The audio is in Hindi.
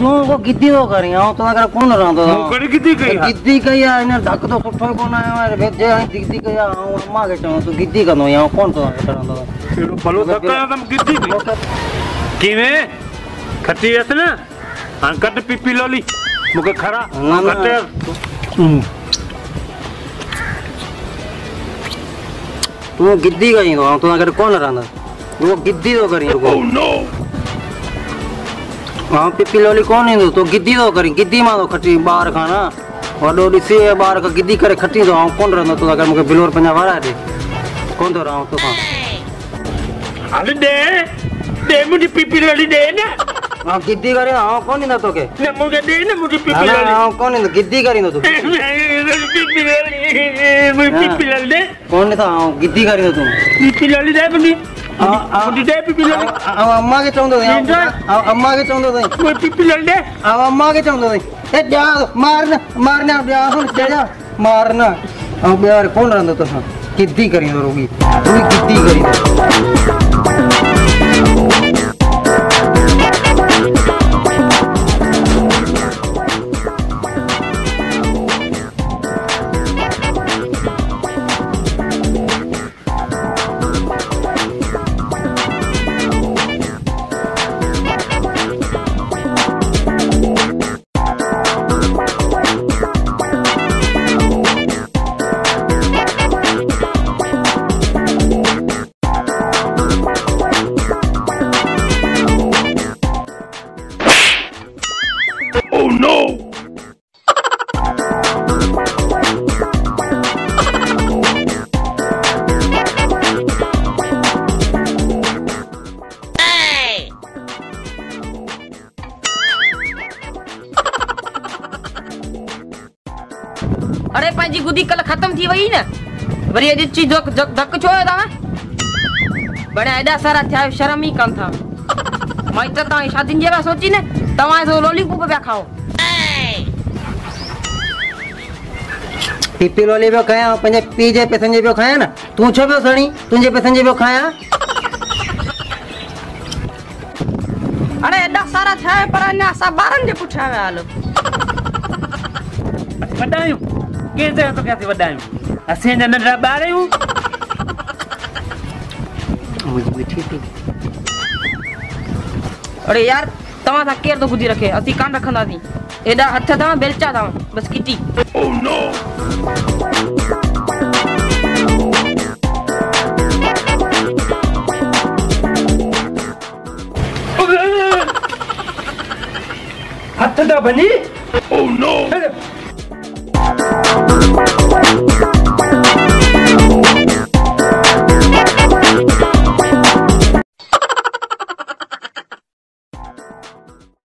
तू को गिद्दी तो करी हां तो अगर कौन रहंदो कड़ी गिद्दी कई आ इन ढक तो सुठो कोन आयो भेजे हां गिद्दी कई आ अम्मा के चो तू गिद्दी कंदो या कौन तो रहंदो एड़ो भलो धक्का तुम गिद्दी किवे खट्टी अस ना हां कट पीपी लोली मुके खरा कट तू गिद्दी कई तो तो अगर कौन रहंदो वो गिद्दी तो करी ओह नो हां पीपी लोली कौन इंदो तो गिद्दी तो करी गिद्दी मा तो खट्टी बार खाना वडो दिसे बार का गिद्दी करे खट्टी तो कौन रहंदो तो अगर मुके बिलोर पंजा वारा दे कौन तो रहूं तो हां अरे दे मुझे पीपी लोली दे ना हां गिद्दी करे हां कौन इंदा तो के ने मुझे दे ना मुझे पीपी लोली हां कौन इंदा गिद्दी करी तो पीपी लोली दे कौन था हां गिद्दी करी तू पीपी लोली दे मुझे मुझे दे पीपी लोली अम्मा के चौंदो अम्मा के चौंदो मुझे पीपी लोली दे अम्मा के चौंदो ए जा मारना जा हुन जा मारना अब यार कौन रहंदो तो गिद्दी करी तो रोगी तू गिद्दी करी अरे पंहिंजी गुदी कल खत्म थी वई न वरी अॼु चीज धक छो आयो तव्हां बड़े एॾा सारा थिया शर्म ई कनि था मां त तव्हांजी शादियुनि जे बारे सोची न तव्हां सो लॉलीपॉप पिया खाओ पीपी लोली पियो खायां पंहिंजे पीउ जे पैसनि जे पियो खायां न तूं छो पियो सड़ी तुंहिंजे पैसनि जे पियो खायां अरे एॾा सारा थिया पर अञा असां ॿारनि जे पुठियां विया हलो वडायूं के जे तो कैसे वडायूं असे न नंढा ॿार आहियूं मुझे मिठी थी अरे यार तव्हां सां केर थो ॿुधी रखे असीं कान रखंदासीं एॾा हथ अथव बेलचा अथव बस किटी ओह नो हथ दा बनी ओह नो